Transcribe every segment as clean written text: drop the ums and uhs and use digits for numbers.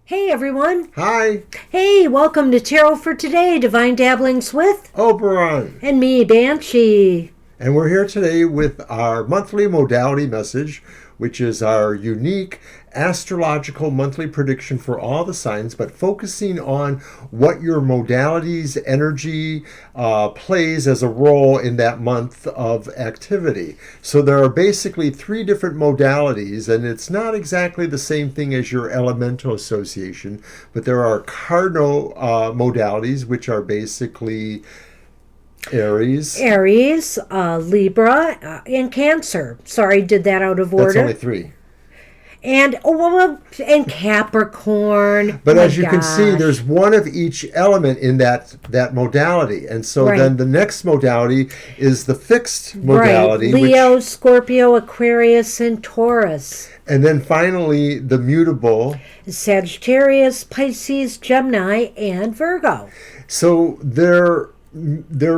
Hey everyone. Hi, Hey, welcome to Tarot for Today, Divine Dabblings with, Oberon. and me, Banshee. And we're here today with our monthly modality message, which is our unique astrological monthly prediction for all the signs, but focusing on what your modality's energy plays as a role in that month of activity. So there are basically three different modalities, and it's not exactly the same thing as your elemental association, but there are cardinal modalities, which are basically Aries. Aries, Libra, and Cancer. Sorry, did that out of order. That's only three. And Capricorn. But Oh my as you can see, gosh. there's one of each element in that modality. And so Right. then the next modality is the fixed modality. Right. Leo, Scorpio, Aquarius, and Taurus. And then finally, the mutable. Sagittarius, Pisces, Gemini, and Virgo. So their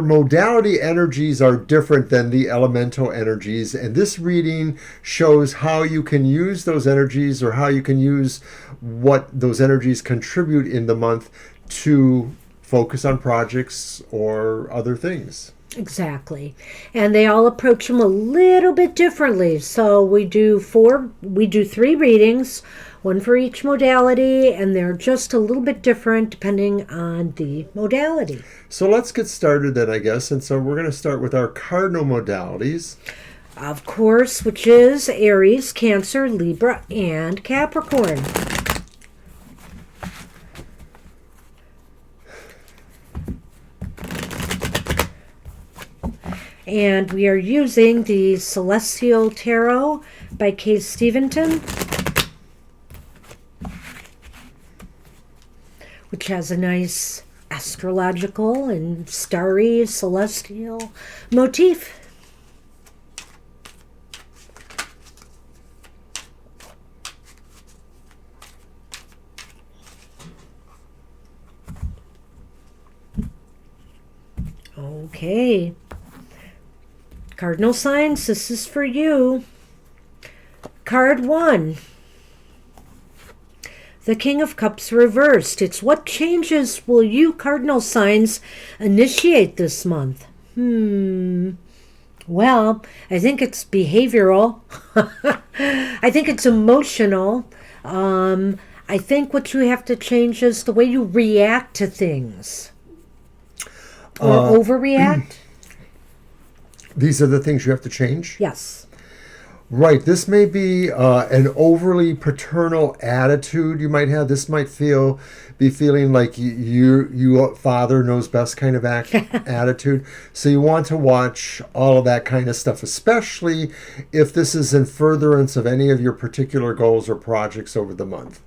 modality energies are different than the elemental energies, and this reading shows how you can use those energies, or how you can use what those energies contribute in the month to focus on projects or other things. Exactly. And they all approach them a little bit differently. So we do three readings, one for each modality, and they're just a little bit different depending on the modality. So let's get started then, I guess. And so we're going to start with our cardinal modalities. Of course, which is Aries, Cancer, Libra, and Capricorn. And we are using the Celestial Tarot by Kay Steventon, which has a nice astrological and starry celestial motif. Okay. Cardinal Signs, this is for you. Card 1. The King of Cups reversed. It's what changes will you, Cardinal Signs, initiate this month? Well, I think it's behavioral. I think it's emotional. I think what you have to change is the way you react to things. Or overreact. These are the things you have to change? Yes. Right. This may be an overly paternal attitude you might have. This might be feeling like you father knows best kind of attitude. So you want to watch all of that kind of stuff, especially if this is in furtherance of any of your particular goals or projects over the month.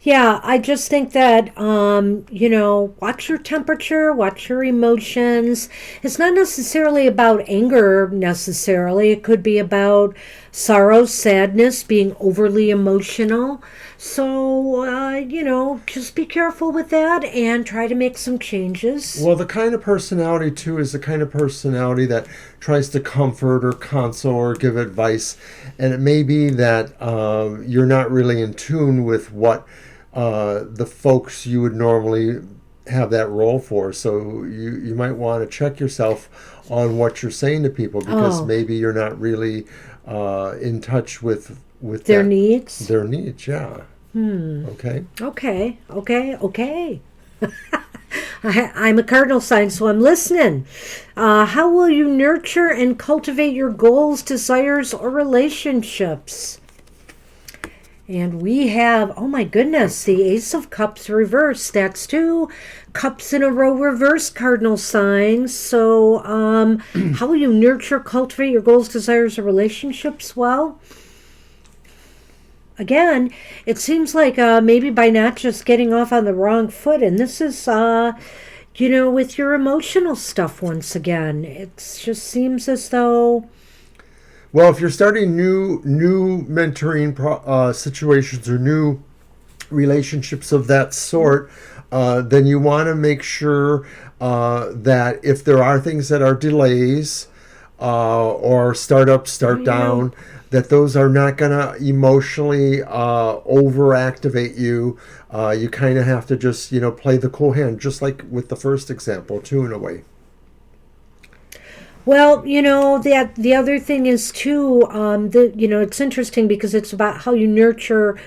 Yeah, I just think that, watch your temperature, watch your emotions. It's not necessarily about anger, necessarily. It could be about sorrow, sadness, being overly emotional. So, just be careful with that and try to make some changes. Well, the kind of personality, too, is the kind of personality that tries to comfort or console or give advice. And it may be that you're not really in tune with what the folks you would normally have that role for. So you might want to check yourself on what you're saying to people, because maybe you're not really in touch with their needs. Their needs, yeah. Okay. Okay. I'm a cardinal sign, so I'm listening. How will you nurture and cultivate your goals, desires, or relationships? And we have, oh my goodness, the Ace of Cups reversed. That's 2 cups in a row reversed, cardinal signs. So how will you nurture, cultivate your goals, desires, or relationships? Well, again, it seems like maybe by not just getting off on the wrong foot, and this is, with your emotional stuff once again. It just seems as though... Well, if you're starting new mentoring situations or new relationships of that sort, then you want to make sure that if there are things that are delays, or start up, start down, that those are not going to emotionally overactivate you. You kind of have to just, play the cool hand, just like with the first example, too, in a way. Well, the other thing is too, it's interesting because it's about how you nurture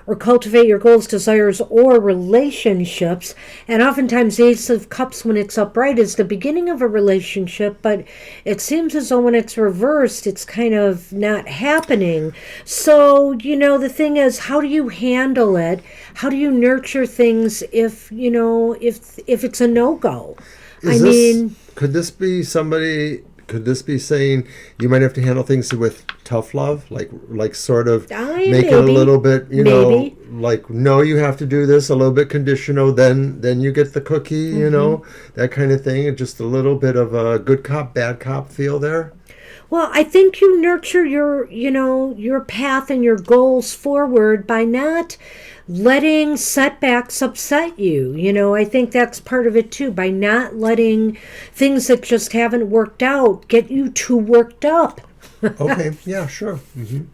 or cultivate your goals, desires, or relationships. And oftentimes, the Ace of Cups, when it's upright, is the beginning of a relationship, but it seems as though when it's reversed, it's kind of not happening. So, the thing is, how do you handle it? How do you nurture things if it's a no-go? Could this be saying you might have to handle things with tough love, like sort of make it a little bit, like, no, you have to do this, a little bit conditional, then you get the cookie, that kind of thing, and just a little bit of a good cop, bad cop feel there? Well, I think you nurture your path and your goals forward by not letting setbacks upset you. I think that's part of it too, by not letting things that just haven't worked out get you too worked up. Okay, yeah, sure. Mm-hmm.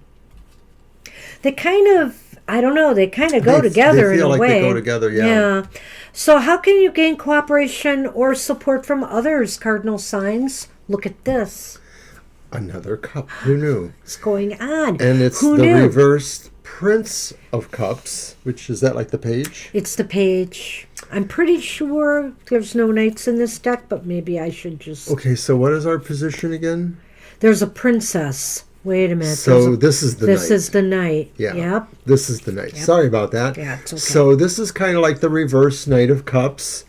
They kind of, I don't know, they kind of go together in a way. They go together, yeah. Yeah. So how can you gain cooperation or support from others, cardinal signs? Look at this. Another cup. Who knew? What's going on? And it's reversed Prince of Cups, which is that like the page? It's the page. I'm pretty sure there's no knights in this deck, but maybe I should just... Okay, so what is our position again? There's a princess. Wait a minute. So this is the knight. This is the knight. Yeah. Yep. This is the knight. Yep. Sorry about that. Yeah, it's okay. So this is kind of like the reverse Knight of Cups.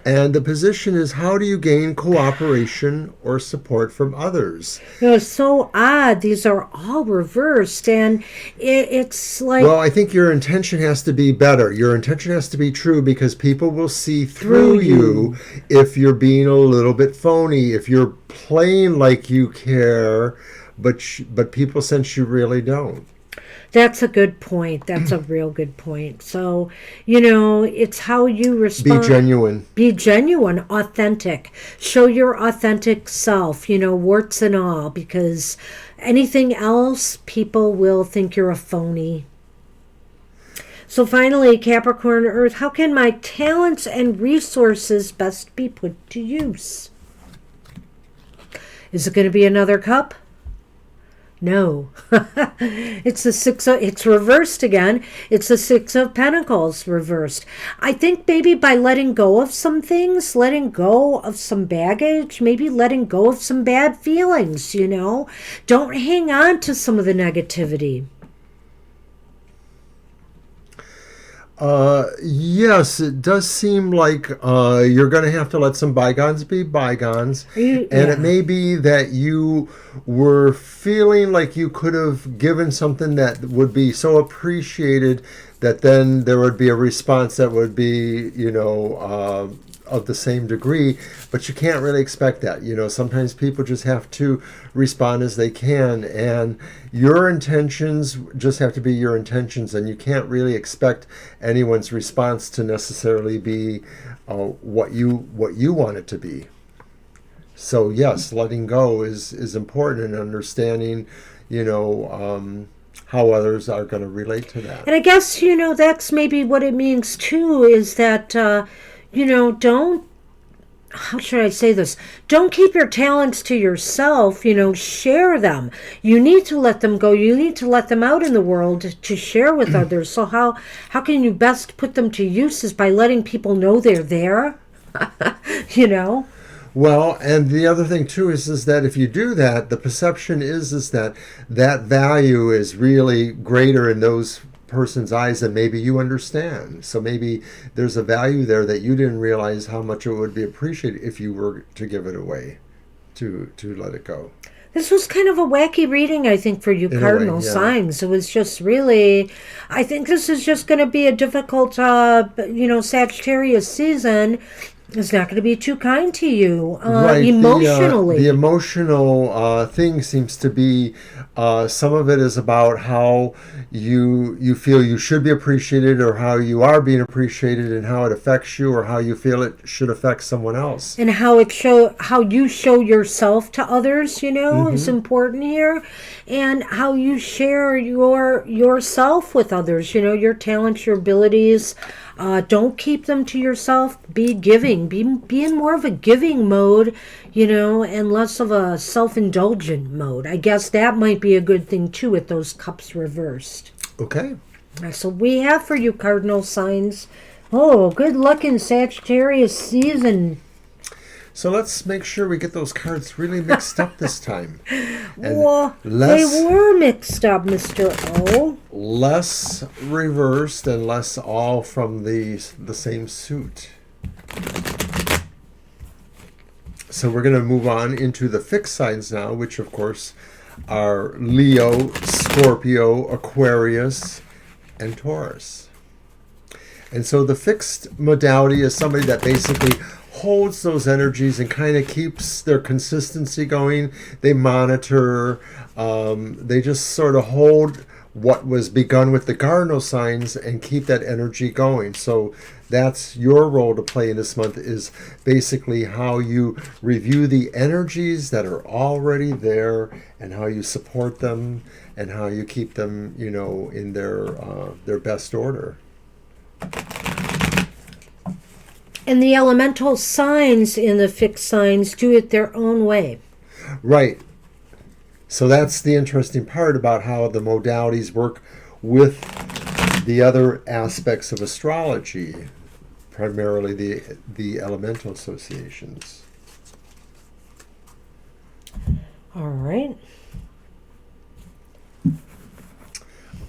And the position is, how do you gain cooperation or support from others? It's so odd. These are all reversed. And it's like... Well, I think your intention has to be better. Your intention has to be true, because people will see through you if you're being a little bit phony, if you're playing like you care, but people sense you really don't. That's a good point. That's a real good point. So, it's how you respond. Be genuine. Be genuine, authentic. Show your authentic self, warts and all, because anything else, people will think you're a phony. So finally, Capricorn Earth, how can my talents and resources best be put to use? Is it going to be another cup? No. It's it's reversed again. It's the Six of Pentacles reversed. I think maybe by letting go of some things, letting go of some baggage, maybe letting go of some bad feelings, Don't hang on to some of the negativity. Yes, it does seem like you're going to have to let some bygones be bygones. It may be that you were feeling like you could have given something that would be so appreciated that then there would be a response that would be, of the same degree, but you can't really expect that. Sometimes people just have to respond as they can, and your intentions just have to be your intentions, and you can't really expect anyone's response to necessarily be what you want it to be. So yes, letting go is important, and understanding, how others are going to relate to that. And I guess, that's maybe what it means too, is that don't, how should I say this? Don't keep your talents to yourself, share them. You need to let them go. You need to let them out in the world to share with others. So how can you best put them to use is by letting people know they're there, Well, and the other thing too is that if you do that, the perception is that value is really greater in those person's eyes than maybe you understand. So maybe there's a value there that you didn't realize how much it would be appreciated if you were to give it away, to let it go. This was kind of a wacky reading, I think, for you cardinal signs. It was just really, I think this is just going to be a difficult, Sagittarius season. It's not going to be too kind to you Right. emotionally. The emotional thing seems to be some of it is about how you feel you should be appreciated, or how you are being appreciated, and how it affects you, or how you feel it should affect someone else. And how you show yourself to others, is important here, and how you share yourself with others, your talents, your abilities. Don't keep them to yourself. Be giving. Be in more of a giving mode, and less of a self-indulgent mode. I guess that might be a good thing too with those cups reversed. Okay. So we have for you, Cardinal Signs. Oh, good luck in Sagittarius season. So let's make sure we get those cards really mixed up this time. And Well, they were mixed up, Mr. O. less reversed and less all from the same suit. So we're going to move on into the fixed signs now, which of course are Leo, Scorpio, Aquarius, and Taurus. And so the fixed modality is somebody that basically holds those energies and kind of keeps their consistency going. They monitor, they just sort of hold what was begun with the cardinal signs and keep that energy going. So that's your role to play in this month, is basically how you review the energies that are already there and how you support them and how you keep them, in their best order. And the elemental signs in the fixed signs do it their own way. Right. So that's the interesting part about how the modalities work with the other aspects of astrology, primarily the elemental associations. All right.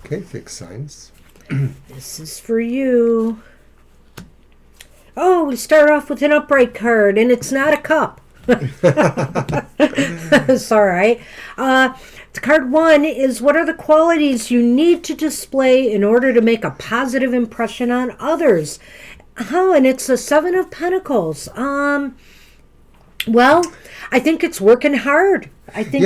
Okay, fixed signs. This is for you. Oh, we start off with an upright card, and it's not a cup. It's all right. Card 1 is, what are the qualities you need to display in order to make a positive impression on others? Oh, and it's the 7 of Pentacles. Well, I think it's working hard. I think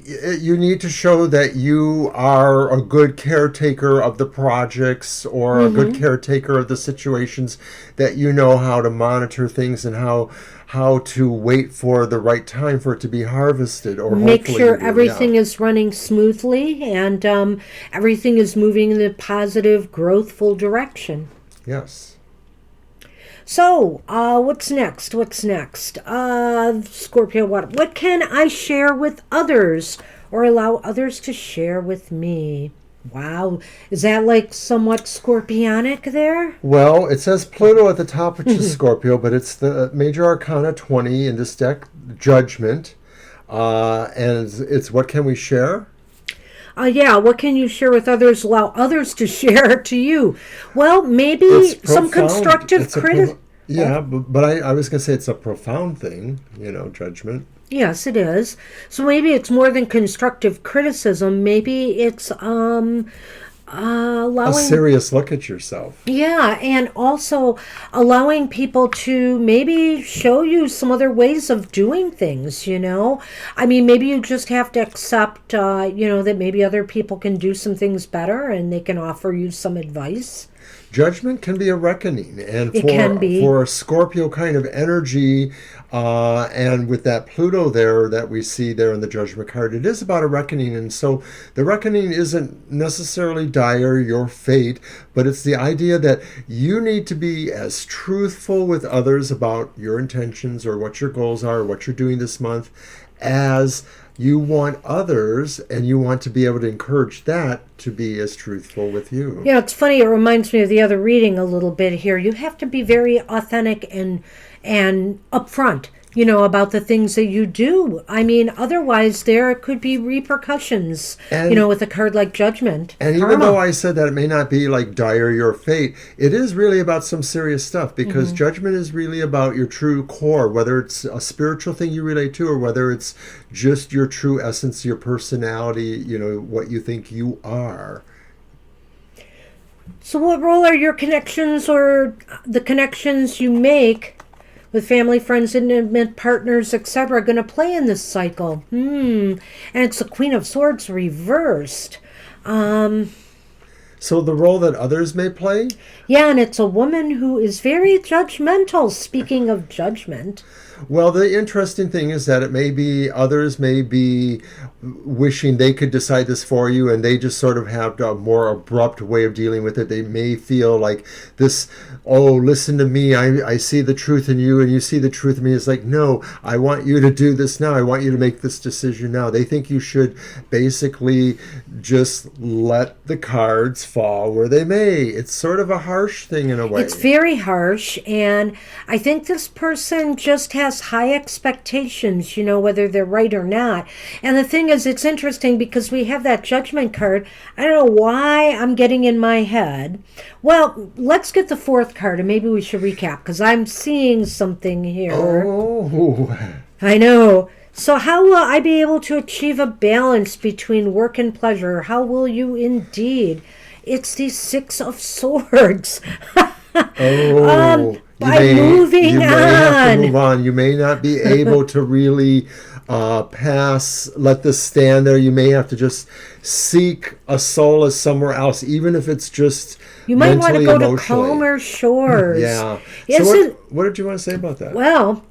you need to show that you are a good caretaker of the projects, or a good caretaker of the situations, that you know how to monitor things and how to wait for the right time for it to be harvested, or make sure everything is running smoothly and everything is moving in a positive, growthful direction. Yes. So, what's next? Scorpio, what can I share with others or allow others to share with me? Wow. Is that like somewhat scorpionic there? Well, it says Pluto at the top, which is Scorpio, but it's the Major Arcana 20 in this deck, Judgment. And it's what can we share? What can you share with others, allow others to share to you? Well, maybe some constructive criticism. But I was going to say it's a profound thing, judgment. Yes, it is. So maybe it's more than constructive criticism. Maybe it's allowing a serious look at yourself. Yeah, and also allowing people to maybe show you some other ways of doing things, I mean, maybe you just have to accept, that maybe other people can do some things better and they can offer you some advice. Judgment can be a reckoning, and for a Scorpio kind of energy, and with that Pluto there that we see there in the Judgment card, it is about a reckoning. And so the reckoning isn't necessarily dire, your fate, but it's the idea that you need to be as truthful with others about your intentions or what your goals are, or what you're doing this month, as you want others, and you want to be able to encourage that to be as truthful with you. Yeah, it's funny. It reminds me of the other reading a little bit here. You have to be very authentic and upfront, about the things that you do. I mean, otherwise there could be repercussions, with a card like Judgment. And even though I said that it may not be like dire your fate, it is really about some serious stuff, because Judgment is really about your true core, whether it's a spiritual thing you relate to, or whether it's just your true essence, your personality, what you think you are. So what role are your connections, or the connections you make, with family, friends, intimate partners, etc., going to play in this cycle. And it's the Queen of Swords reversed. So the role that others may play? Yeah, and it's a woman who is very judgmental, speaking of judgment. Well, the interesting thing is that it may be others may be wishing they could decide this for you, and they just sort of have a more abrupt way of dealing with it. They may feel like this, oh, listen to me, I see the truth in you and you see the truth in me. It's like, no, I want you to do this now. I want you to make this decision now. They think you should basically just let the cards fall where they may. It's sort of a harsh thing in a way. It's very harsh, and I think this person just has high expectations, whether they're right or not. And the thing is, it's interesting because we have that judgment card. I don't know why I'm getting in my head. Well, let's get the fourth card, and maybe we should recap, because I'm seeing something here. Oh. I know. So how will I be able to achieve a balance between work and pleasure? How will you indeed? It's the Six of Swords. Moving you may have to move on. You may not be able to really let this stand there. You may have to just seek a solace somewhere else, even if it's just you might want to go emotionally. To calmer shores. Yeah. So what did you want to say about that? Well,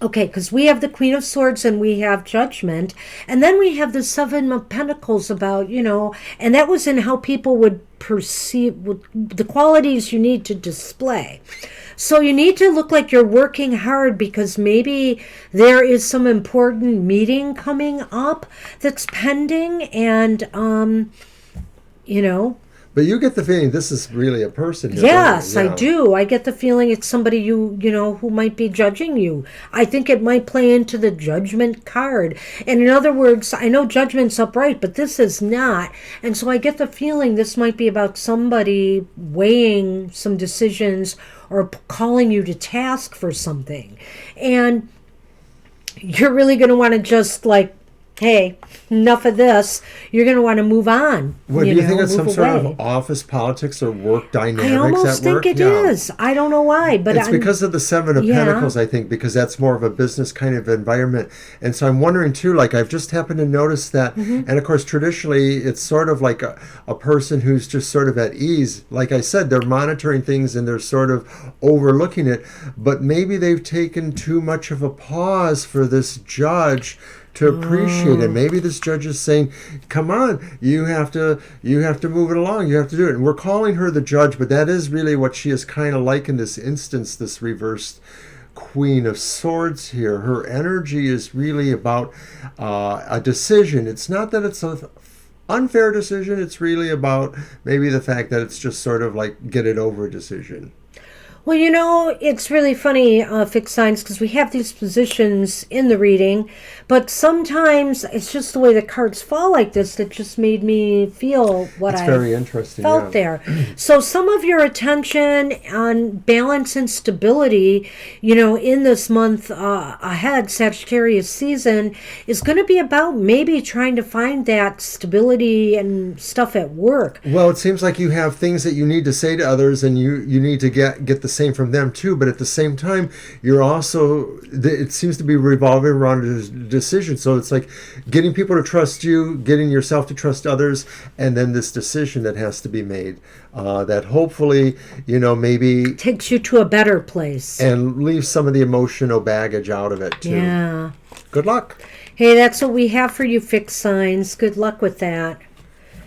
okay, because we have the Queen of Swords and we have Judgment, and then we have the Seven of Pentacles about, and that was in how people would perceive the qualities you need to display. So you need to look like you're working hard because maybe there is some important meeting coming up that's pending, and But you get the feeling this is really a person. Yes, I do. I get the feeling it's somebody who might be judging you. I think it might play into the Judgment card. And in other words, I know Judgment's upright, but this is not. And so I get the feeling this might be about somebody weighing some decisions or calling you to task for something. And you're really going to want to just hey, enough of this. You're going to want to move on. What, do you think it's some sort of office politics or work dynamics at work? I almost think it is. I don't know why, but it's because of the Seven of Pentacles, I think, because that's more of a business kind of environment. And so I'm wondering too, I've just happened to notice that, and of course traditionally it's sort of like a person who's just sort of at ease. Like I said, they're monitoring things and they're sort of overlooking it, but maybe they've taken too much of a pause for this judge to appreciate it. Maybe this judge is saying, come on, you have to move it along, you have to do it. And we're calling her the judge, but that is really what she is kind of like in this instance, this reversed Queen of Swords here. Her energy is really about a decision. It's not that it's an unfair decision, it's really about maybe the fact that it's just sort of like get it over decision. Well, it's really funny, fixed signs, because we have these positions in the reading, but sometimes it's just the way the cards fall like this that just made me feel what I very interesting, felt there. So some of your attention on balance and stability, in this month ahead, Sagittarius season, is going to be about maybe trying to find that stability and stuff at work. Well, it seems like you have things that you need to say to others, and you need to get the same from them too, but at the same time you're also, it seems to be revolving around a decision. So it's like getting people to trust you, getting yourself to trust others, and then this decision that has to be made that hopefully maybe takes you to a better place and leaves some of the emotional baggage out of it too. Yeah. Good luck. Hey, that's what we have for you, fixed signs. Good luck with that.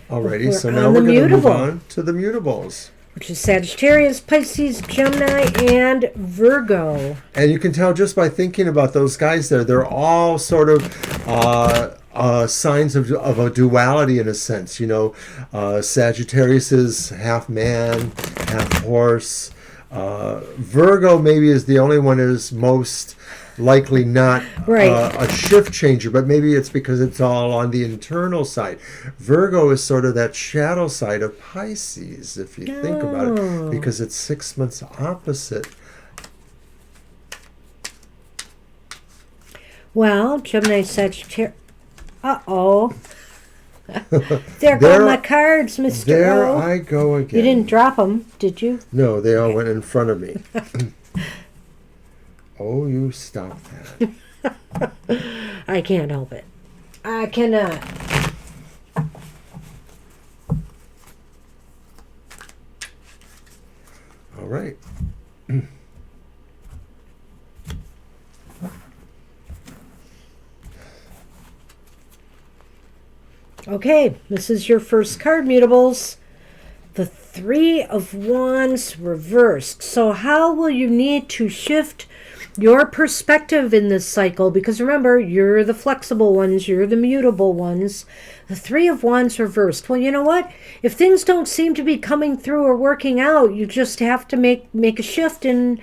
Alrighty, so now we're going to move on to the mutables, which is Sagittarius, Pisces, Gemini, and Virgo. And you can tell just by thinking about those guys there, they're all sort of signs of a duality in a sense. Sagittarius is half man, half horse. Virgo maybe is the only one that is most likely not a shift changer, but maybe it's because it's all on the internal side. Virgo is sort of that shadow side of Pisces, if you think about it, because it's 6 months opposite. Well, Gemini, Sagittarius. Uh-oh. There go my cards, Mr. There O. I go again. You didn't drop them, did you? No, they all went in front of me. Oh, you stop that. I can't help it. I cannot. All right. Okay, this is your first card, Mutables. The Three of Wands reversed. So how will you need to shift your perspective in this cycle? Because remember, you're the flexible ones, you're the mutable ones. The Three of Wands reversed. Well, you know what? If things don't seem to be coming through or working out, you just have to make a shift and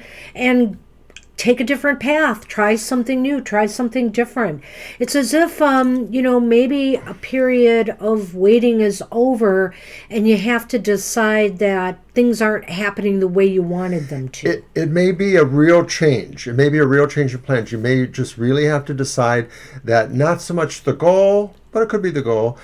take a different path, try something new, try something different. It's as if maybe a period of waiting is over and you have to decide that things aren't happening the way you wanted them to. It may be a real change. It may be a real change of plans. You may just really have to decide that not so much the goal, but it could be the goal,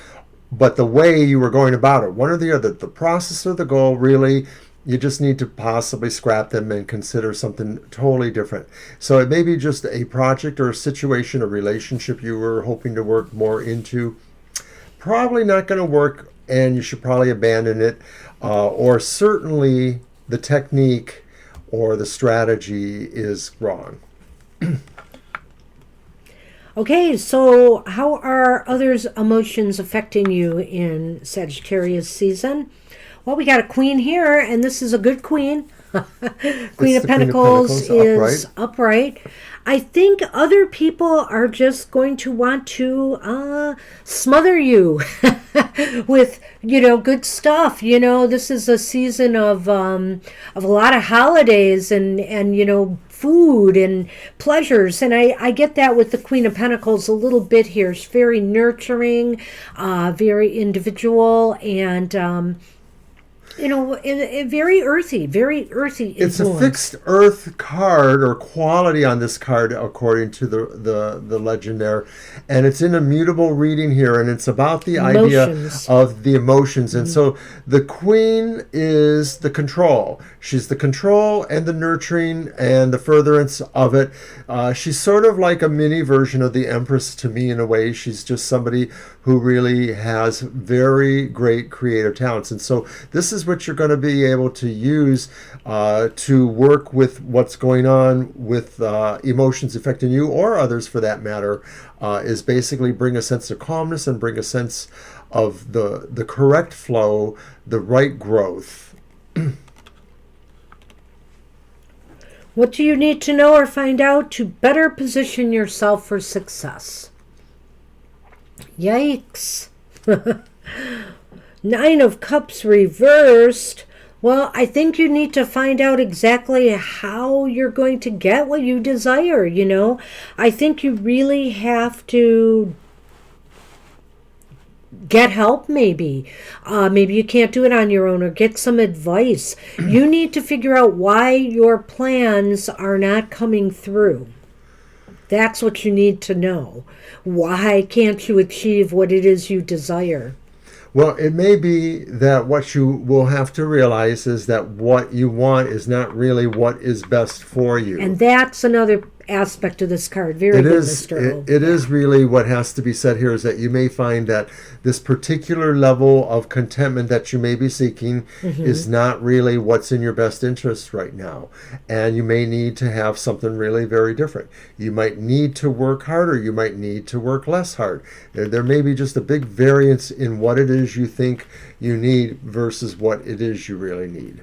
but the way you were going about it. One or the other. The process or the goal, really, you just need to possibly scrap them and consider something totally different. So it may be just a project or a situation, a relationship you were hoping to work more into. Probably not going to work, and you should probably abandon it. Or certainly the technique or the strategy is wrong. Okay, so how are others' emotions affecting you in Sagittarius season? Well, we got a queen here, and this is a good queen. Queen of Pentacles is upright. I think other people are just going to want to smother you with, good stuff. This is a season of a lot of holidays and food and pleasures. And I get that with the Queen of Pentacles a little bit here. She's very nurturing, very individual, and very earthy influence. It's a fixed earth card or quality on this card according to the legend there, and it's in a mutable reading here, and it's about the Emotions. idea of the emotions. And so the queen is the control. She's the control and the nurturing and the furtherance of it. She's sort of like a mini version of the Empress to me in a way. She's just somebody who really has very great creative talents. And so this is what you're going to be able to use to work with what's going on with emotions affecting you or others for that matter, is basically bring a sense of calmness and bring a sense of the correct flow, the right growth. What do you need to know or find out to better position yourself for success? Yikes. Nine of Cups reversed. Well, I think you need to find out exactly how you're going to get what you desire, I think you really have to get help, maybe. Maybe you can't do it on your own, or get some advice. You need to figure out why your plans are not coming through. That's what you need to know. Why can't you achieve what it is you desire? Well, it may be that what you will have to realize is that what you want is not really what is best for you. And that's another aspect of this card. Very good, Mr. O. It is really what has to be said here is that you may find that this particular level of contentment that you may be seeking is not really what's in your best interest right now. And you may need to have something really very different. You might need to work harder. You might need to work less hard. There may be just a big variance in what it is you think you need versus what it is you really need.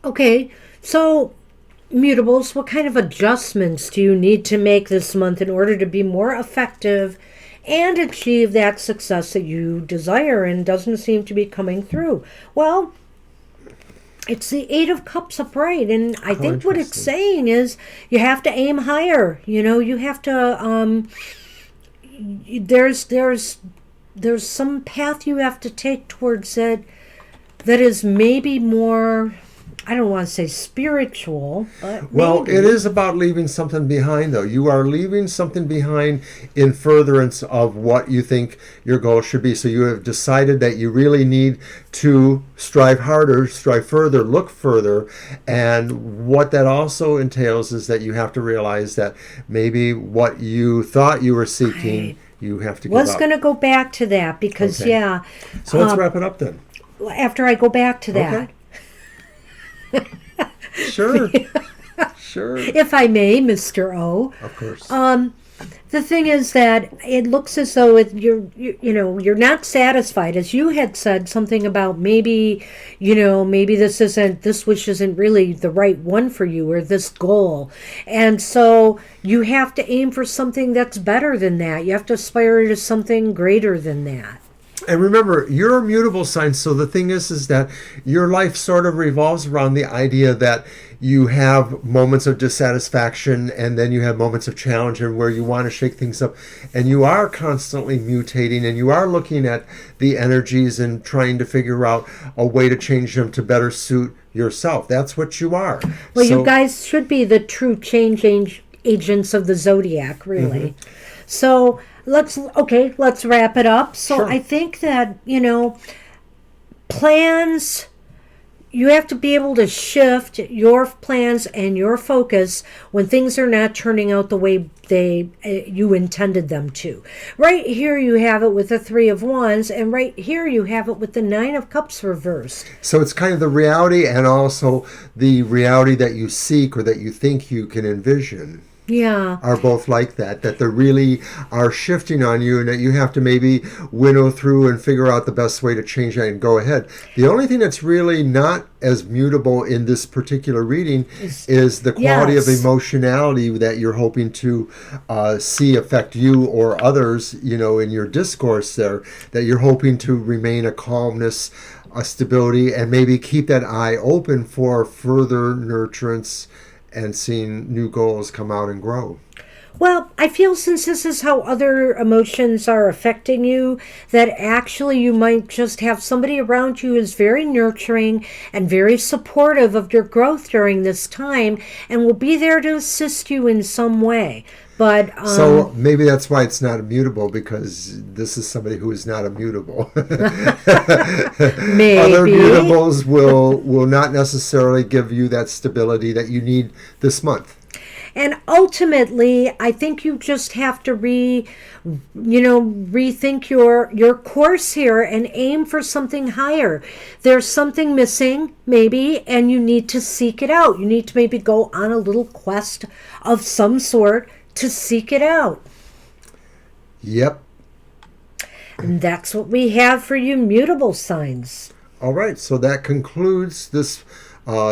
Okay, so Mutables, what kind of adjustments do you need to make this month in order to be more effective and achieve that success that you desire and doesn't seem to be coming through? Well, it's the Eight of Cups upright, and I think what it's saying is you have to aim higher. You have to there's some path you have to take towards it that is maybe more I don't want to say spiritual, but Well, maybe. it is about leaving something behind, though. You are leaving something behind in furtherance of what you think your goal should be. So you have decided that you really need to strive harder, strive further, look further. And what that also entails is that you have to realize that maybe what you thought you were seeking, you have to give Was up. going to go back to that because, Okay. yeah, So let's wrap it up then. after I go back to that, Okay. Sure. Sure. if I may, Mr. O. Of course. The thing is that it looks as though you're not satisfied, as you had said something about maybe this wish isn't really the right one for you, or this goal, and so you have to aim for something that's better than that. You have to aspire to something greater than that. And remember, you're a mutable sign, so the thing is that your life sort of revolves around the idea that you have moments of dissatisfaction and then you have moments of challenge and where you want to shake things up. And you are constantly mutating and you are looking at the energies and trying to figure out a way to change them to better suit yourself. That's what you are. Well, you guys should be the true change agents of the zodiac, really. So let's wrap it up. So Sure. I think that, plans, you have to be able to shift your plans and your focus when things are not turning out the way you intended them to. Right here you have it with the Three of Wands, and right here you have it with the Nine of Cups reversed. So it's kind of the reality and also the reality that you seek or that you think you can envision. Yeah. Are both like that they really are shifting on you and that you have to maybe winnow through and figure out the best way to change that and go ahead. The only thing that's really not as mutable in this particular reading is the quality of emotionality that you're hoping to see affect you or others, in your discourse there, that you're hoping to remain a calmness, a stability, and maybe keep that eye open for further nurturance and seeing new goals come out and grow. Well, I feel since this is how other emotions are affecting you, that actually you might just have somebody around you who's very nurturing and very supportive of your growth during this time and will be there to assist you in some way. But so maybe that's why it's not immutable, because this is somebody who is not immutable. maybe Other mutables will not necessarily give you that stability that you need this month. And ultimately, I think you just have to rethink your course here and aim for something higher. There's something missing, maybe, and you need to seek it out. You need to maybe go on a little quest of some sort to seek it out. Yep. And that's what we have for you, mutable signs. All right, so that concludes this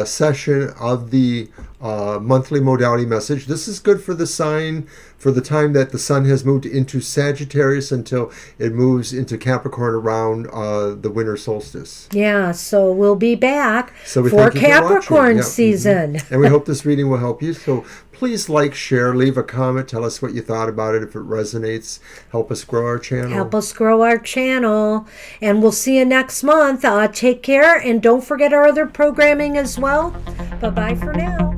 session of the monthly modality message. This is good for the sign, for the time that the sun has moved into Sagittarius until it moves into Capricorn around the winter solstice. Yeah, so we'll be back So we for thank you for Capricorn watching. season. And we hope this reading will help you. So please like, share, leave a comment, tell us what you thought about it. If it resonates, help us grow our channel. Help us grow our channel. And we'll see you next month. Take care. And don't forget our other programming as well. Bye-bye for now.